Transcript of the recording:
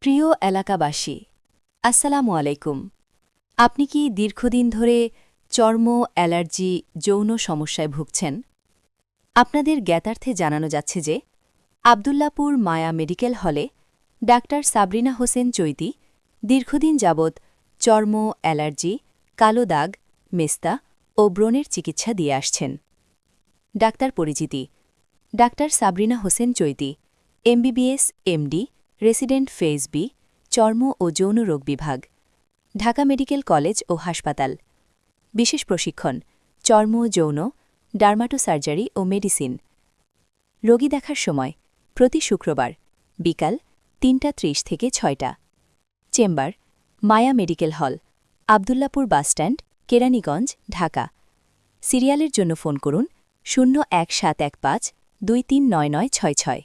প্রিয় এলাকাবাসী, আসসালামু আলাইকুম। আপনি কি দীর্ঘদিন ধরে চর্ম, অ্যালার্জি, যৌন সমস্যায় ভুগছেন? আপনাদের জ্ঞাতার্থে জানানো যাচ্ছে যে আবদুল্লাপুর মায়া মেডিকেল হলে ডাক্তার সাবরিনা হোসেন চৈতি দীর্ঘদিন যাবৎ চর্ম, অ্যালার্জি, কালো দাগ, মেস্তা ও ব্রণের চিকিৎসা দিয়ে আসছেন। ডাক্তার পরিচিতি: doctor Sabrina Hossain Chaiti, MBBS, MD, resident phase B, চর্ম ও যৌন রোগ বিভাগ, ঢাকা মেডিকেল কলেজ ও হাসপাতাল। বিশেষ প্রশিক্ষণ: চর্ম, যৌন, ডার্মাটোসার্জারি ও মেডিসিন। রোগী দেখার সময়: প্রতি শুক্রবার বিকাল ৩:৩০ থেকে ৬টা। চেম্বার: মায়া medical hall, Abdullahpur bus stand, Keraniganj, Dhaka. সিরিয়ালের জন্য ফোন করুন 01715 239966।